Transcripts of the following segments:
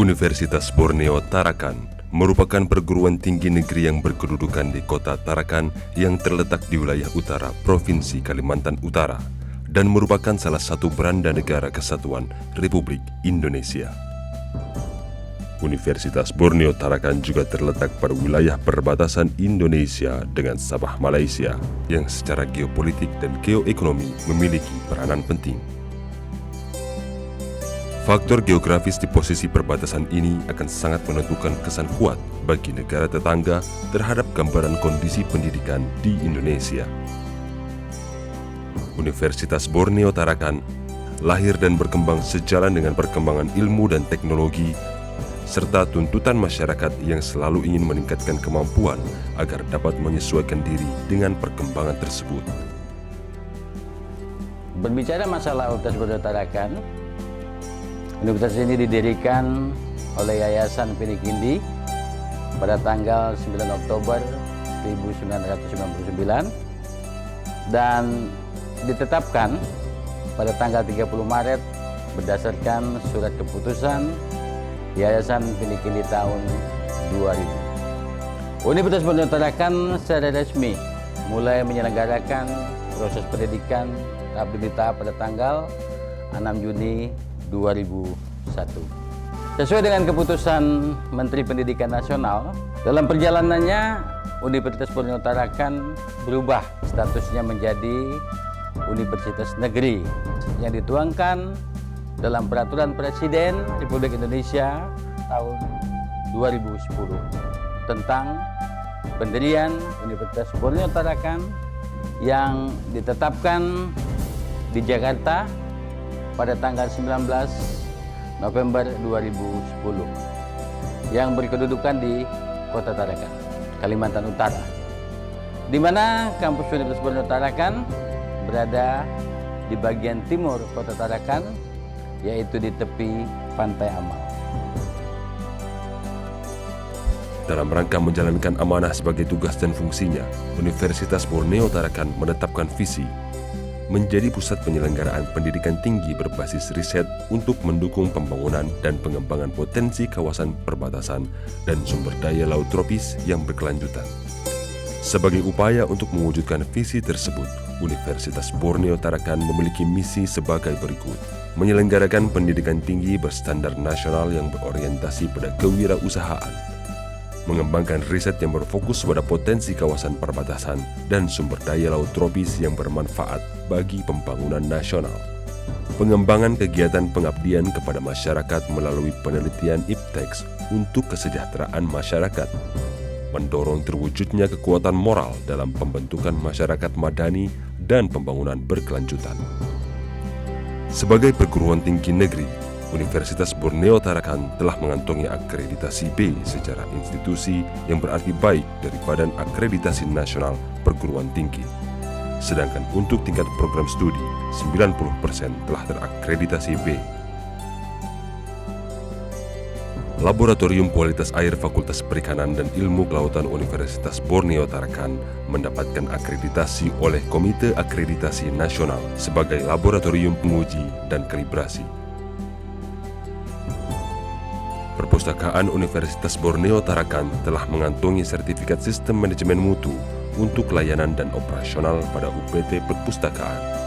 Universitas Borneo Tarakan merupakan perguruan tinggi negeri yang berkedudukan di kota Tarakan yang terletak di wilayah utara Provinsi Kalimantan Utara dan merupakan salah satu beranda negara kesatuan Republik Indonesia. Universitas Borneo Tarakan juga terletak pada wilayah perbatasan Indonesia dengan Sabah Malaysia yang secara geopolitik dan geoekonomi memiliki peranan penting. Faktor geografis di posisi perbatasan ini akan sangat menentukan kesan kuat bagi negara tetangga terhadap gambaran kondisi pendidikan di Indonesia. Universitas Borneo Tarakan lahir dan berkembang sejalan dengan perkembangan ilmu dan teknologi, serta tuntutan masyarakat yang selalu ingin meningkatkan kemampuan agar dapat menyesuaikan diri dengan perkembangan tersebut. Berbicara masalah Universitas Borneo Tarakan, universitas ini didirikan oleh Yayasan Pinikindi pada tanggal 9 Oktober 1999 dan ditetapkan pada tanggal 30 Maret berdasarkan surat keputusan Yayasan Pinikindi tahun 2000. Universitas Borneo Tarakan secara resmi mulai menyelenggarakan proses pendidikan tahap demi tahap pada tanggal 6 Juni 2001. Sesuai dengan keputusan Menteri Pendidikan Nasional, dalam perjalanannya Universitas Borneo Tarakan berubah statusnya menjadi Universitas Negeri yang dituangkan dalam Peraturan Presiden Republik Indonesia tahun 2010 tentang pendirian Universitas Borneo Tarakan yang ditetapkan di Jakarta pada tanggal 19 November 2010 yang berkedudukan di Kota Tarakan, Kalimantan Utara, di mana kampus Universitas Borneo Tarakan berada di bagian timur Kota Tarakan, yaitu di tepi Pantai Amal. Dalam rangka menjalankan amanah sebagai tugas dan fungsinya, Universitas Borneo Tarakan menetapkan visi menjadi pusat penyelenggaraan pendidikan tinggi berbasis riset untuk mendukung pembangunan dan pengembangan potensi kawasan perbatasan dan sumber daya laut tropis yang berkelanjutan. Sebagai upaya untuk mewujudkan visi tersebut, Universitas Borneo Tarakan memiliki misi sebagai berikut: menyelenggarakan pendidikan tinggi berstandar nasional yang berorientasi pada kewirausahaan, mengembangkan riset yang berfokus pada potensi kawasan perbatasan dan sumber daya laut tropis yang bermanfaat bagi pembangunan nasional, pengembangan kegiatan pengabdian kepada masyarakat melalui penelitian IPTEX untuk kesejahteraan masyarakat, mendorong terwujudnya kekuatan moral dalam pembentukan masyarakat madani dan pembangunan berkelanjutan. Sebagai perguruan tinggi negeri, Universitas Borneo Tarakan telah mengantongi akreditasi B secara institusi yang berarti baik dari Badan Akreditasi Nasional Perguruan Tinggi. Sedangkan untuk tingkat program studi, 90% telah terakreditasi B. Laboratorium Kualitas Air Fakultas Perikanan dan Ilmu Kelautan Universitas Borneo Tarakan mendapatkan akreditasi oleh Komite Akreditasi Nasional sebagai laboratorium penguji dan kalibrasi. Perpustakaan Universitas Borneo Tarakan telah mengantongi sertifikat sistem manajemen mutu untuk layanan dan operasional pada UPT Perpustakaan.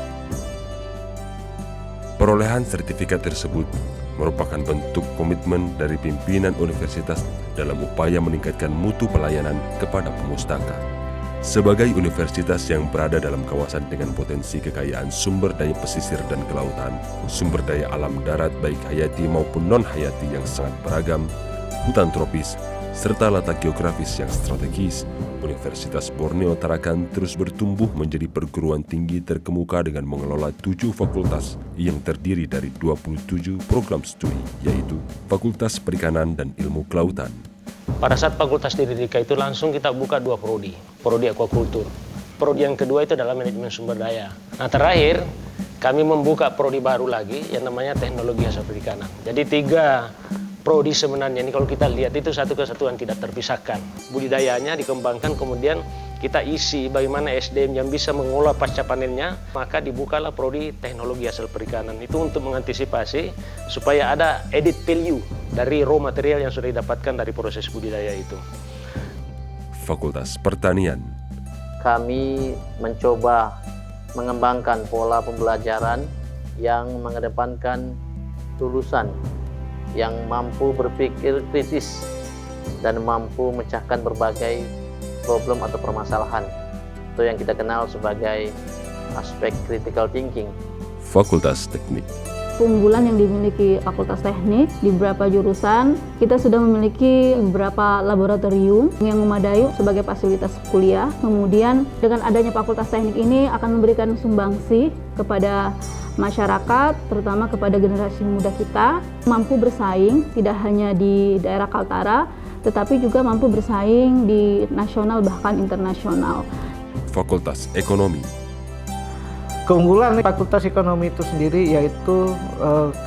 Perolehan sertifikat tersebut merupakan bentuk komitmen dari pimpinan universitas dalam upaya meningkatkan mutu pelayanan kepada pemustaka. Sebagai universitas yang berada dalam kawasan dengan potensi kekayaan sumber daya pesisir dan kelautan, sumber daya alam darat baik hayati maupun non-hayati yang sangat beragam, hutan tropis, serta letak geografis yang strategis, Universitas Borneo Tarakan terus bertumbuh menjadi perguruan tinggi terkemuka dengan mengelola 7 fakultas yang terdiri dari 27 program studi, yaitu Fakultas Perikanan dan Ilmu Kelautan. Pada saat fakultas didirikan itu langsung kita buka 2 prodi akuakultur. Prodi yang kedua itu adalah manajemen sumber daya. Nah terakhir kami membuka prodi baru lagi yang namanya teknologi hasil perikanan. Jadi 3 prodi sebenarnya ini kalau kita lihat itu satu kesatuan tidak terpisahkan. Budidayanya dikembangkan, kemudian kita isi bagaimana SDM yang bisa mengolah pasca panennya, maka dibukalah prodi teknologi hasil perikanan itu untuk mengantisipasi supaya ada added value dari raw material yang sudah didapatkan dari proses budidaya itu. Fakultas Pertanian. Kami mencoba mengembangkan pola pembelajaran yang mengedepankan lulusan yang mampu berpikir kritis dan mampu memecahkan berbagai problem atau permasalahan. Itu yang kita kenal sebagai aspek critical thinking. Fakultas Teknik. Keunggulan yang dimiliki Fakultas Teknik di beberapa jurusan, kita sudah memiliki beberapa laboratorium yang memadai sebagai fasilitas kuliah. Kemudian dengan adanya Fakultas Teknik ini akan memberikan sumbangsi kepada masyarakat, terutama kepada generasi muda kita, mampu bersaing tidak hanya di daerah Kaltara, tetapi juga mampu bersaing di nasional bahkan internasional. Fakultas Ekonomi. Keunggulan Fakultas Ekonomi itu sendiri yaitu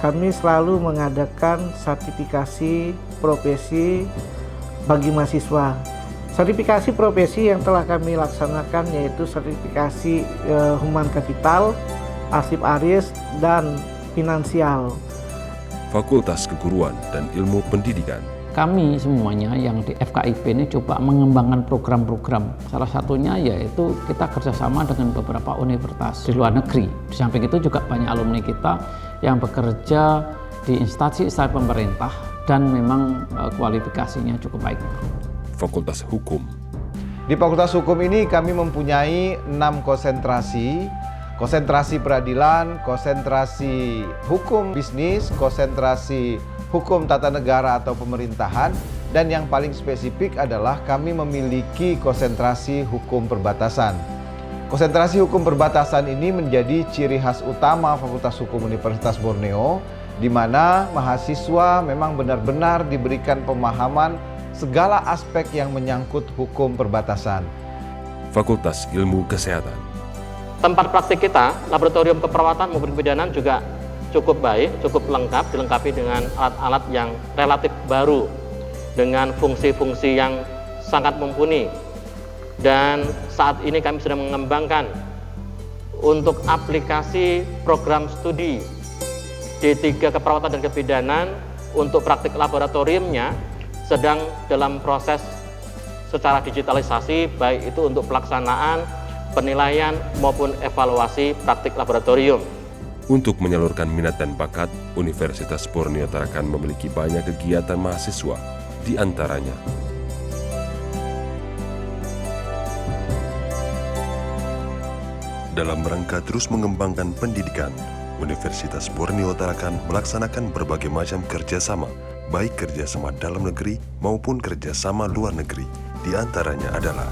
kami selalu mengadakan sertifikasi profesi bagi mahasiswa. Sertifikasi profesi yang telah kami laksanakan yaitu sertifikasi Human Capital, Arsip Aris, dan Finansial. Fakultas Keguruan dan Ilmu Pendidikan. Kami semuanya yang di FKIP ini coba mengembangkan program-program. Salah satunya yaitu kita kerjasama dengan beberapa universitas di luar negeri. Di samping itu juga banyak alumni kita yang bekerja di instansi pemerintah dan memang kualifikasinya cukup baik. Fakultas Hukum. Di Fakultas Hukum ini kami mempunyai 6 konsentrasi. Konsentrasi peradilan, konsentrasi hukum bisnis, konsentrasi hukum tata negara atau pemerintahan, dan yang paling spesifik adalah kami memiliki konsentrasi hukum perbatasan. Konsentrasi hukum perbatasan ini menjadi ciri khas utama Fakultas Hukum Universitas Borneo, di mana mahasiswa memang benar-benar diberikan pemahaman segala aspek yang menyangkut hukum perbatasan. Fakultas Ilmu Kesehatan. Tempat praktik kita, laboratorium keperawatan maupun kebidanan juga cukup baik, cukup lengkap, dilengkapi dengan alat-alat yang relatif baru dengan fungsi-fungsi yang sangat mumpuni. Dan saat ini kami sedang mengembangkan untuk aplikasi program studi D3 Keperawatan dan Kebidanan untuk praktik laboratoriumnya sedang dalam proses secara digitalisasi, baik itu untuk pelaksanaan, penilaian maupun evaluasi praktik laboratorium. Untuk menyalurkan minat dan bakat, Universitas Borneo Tarakan memiliki banyak kegiatan mahasiswa, di antaranya dalam rangka terus mengembangkan pendidikan, Universitas Borneo Tarakan melaksanakan berbagai macam kerjasama, baik kerjasama dalam negeri maupun kerjasama luar negeri. Di antaranya adalah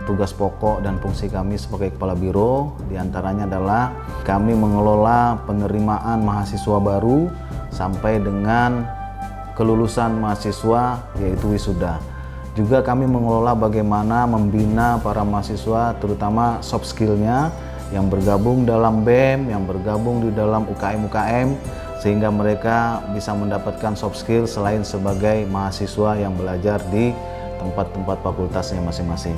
tugas pokok dan fungsi kami sebagai Kepala Biro diantaranya adalah kami mengelola penerimaan mahasiswa baru sampai dengan kelulusan mahasiswa yaitu wisuda. Juga kami mengelola bagaimana membina para mahasiswa terutama soft skill-nya yang bergabung dalam BEM, yang bergabung di dalam UKM-UKM sehingga mereka bisa mendapatkan soft skill selain sebagai mahasiswa yang belajar di tempat-tempat fakultasnya masing-masing.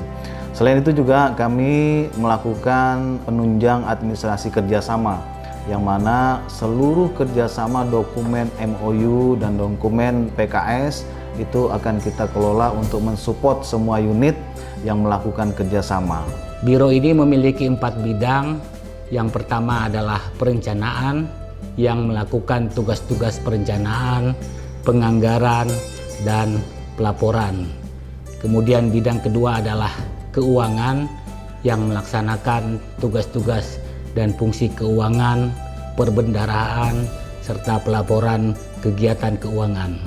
Selain itu juga kami melakukan penunjang administrasi kerjasama yang mana seluruh kerjasama dokumen MOU dan dokumen PKS itu akan kita kelola untuk mensupport semua unit yang melakukan kerjasama. Biro ini memiliki 4 bidang. Yang pertama adalah perencanaan yang melakukan tugas-tugas perencanaan, penganggaran, dan pelaporan. Kemudian bidang kedua adalah keuangan yang melaksanakan tugas-tugas dan fungsi keuangan, perbendaharaan, serta pelaporan kegiatan keuangan.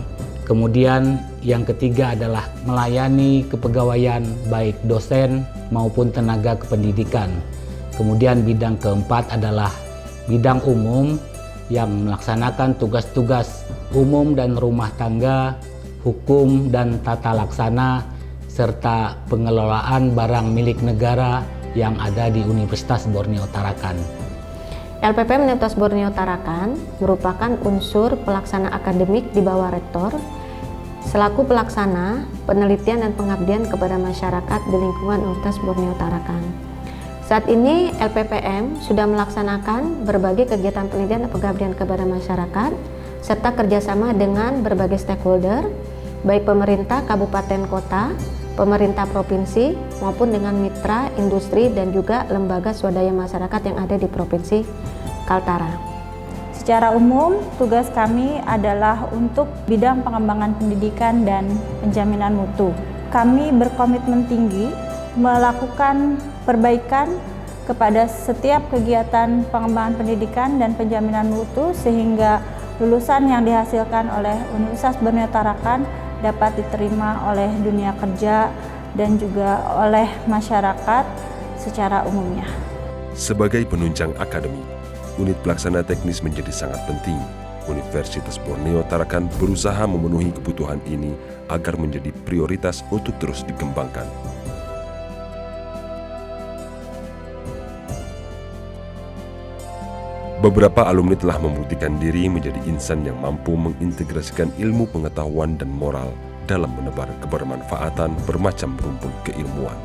Kemudian yang ketiga adalah melayani kepegawaian baik dosen maupun tenaga kependidikan. Kemudian bidang keempat adalah bidang umum yang melaksanakan tugas-tugas umum dan rumah tangga, hukum dan tata laksana, serta pengelolaan barang milik negara yang ada di Universitas Borneo Tarakan. LPP Universitas Borneo Tarakan merupakan unsur pelaksana akademik di bawah rektor, selaku pelaksana penelitian dan pengabdian kepada masyarakat di lingkungan Universitas Borneo Tarakan. Saat ini LPPM sudah melaksanakan berbagai kegiatan penelitian dan pengabdian kepada masyarakat serta kerjasama dengan berbagai stakeholder, baik pemerintah kabupaten kota, pemerintah provinsi, maupun dengan mitra, industri, dan juga lembaga swadaya masyarakat yang ada di Provinsi Kaltara. Secara umum, tugas kami adalah untuk bidang pengembangan pendidikan dan penjaminan mutu. Kami berkomitmen tinggi melakukan perbaikan kepada setiap kegiatan pengembangan pendidikan dan penjaminan mutu sehingga lulusan yang dihasilkan oleh Universitas Borneo Tarakan dapat diterima oleh dunia kerja dan juga oleh masyarakat secara umumnya. Sebagai penunjang akademik, unit pelaksana teknis menjadi sangat penting. Universitas Borneo Tarakan berusaha memenuhi kebutuhan ini agar menjadi prioritas untuk terus dikembangkan. Beberapa alumni telah membuktikan diri menjadi insan yang mampu mengintegrasikan ilmu pengetahuan dan moral dalam menebar kebermanfaatan bermacam rumpun keilmuan.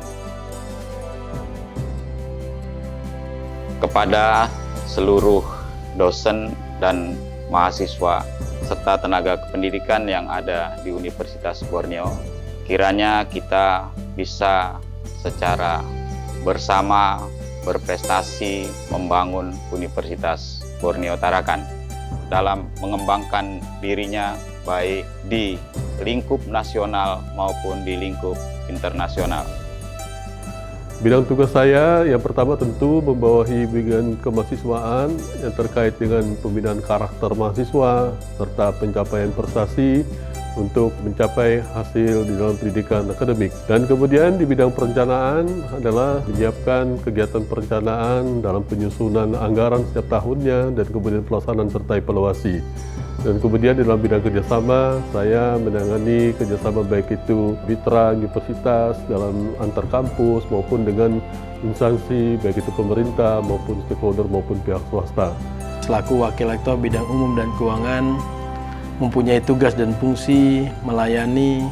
Kepada seluruh dosen dan mahasiswa serta tenaga kependidikan yang ada di Universitas Borneo, kiranya kita bisa secara bersama berprestasi membangun Universitas Borneo Tarakan dalam mengembangkan dirinya baik di lingkup nasional maupun di lingkup internasional. Bidang tugas saya yang pertama tentu membawahi bidang kemahasiswaan yang terkait dengan pembinaan karakter mahasiswa serta pencapaian prestasi untuk mencapai hasil di dalam pendidikan akademik. Dan kemudian di bidang perencanaan adalah menyiapkan kegiatan perencanaan dalam penyusunan anggaran setiap tahunnya dan kemudian pelaksanaan serta evaluasi. Dan kemudian di dalam bidang kerjasama, saya menangani kerjasama baik itu mitra universitas dalam antar kampus maupun dengan instansi baik itu pemerintah maupun stakeholder maupun pihak swasta. Selaku Wakil Rektor Bidang Umum dan Keuangan, mempunyai tugas dan fungsi melayani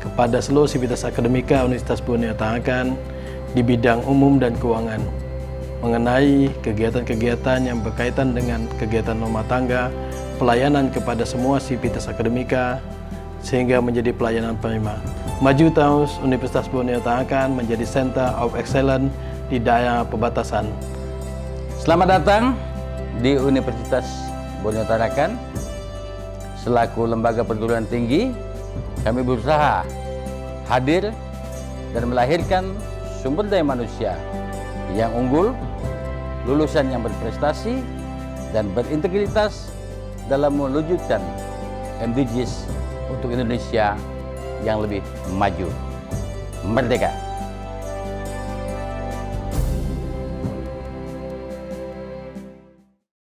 kepada seluruh sivitas akademika Universitas Borneo Tarakan di bidang umum dan keuangan mengenai kegiatan-kegiatan yang berkaitan dengan kegiatan rumah tangga, pelayanan kepada semua sivitas akademika sehingga menjadi pelayanan penerima. Maju terus Universitas Borneo Tarakan menjadi Center of Excellence di daerah perbatasan. Selamat datang di Universitas Borneo Tarakan. Selaku lembaga perguruan tinggi, kami berusaha hadir dan melahirkan sumber daya manusia yang unggul, lulusan yang berprestasi, dan berintegritas dalam mewujudkan MDGs untuk Indonesia yang lebih maju, merdeka.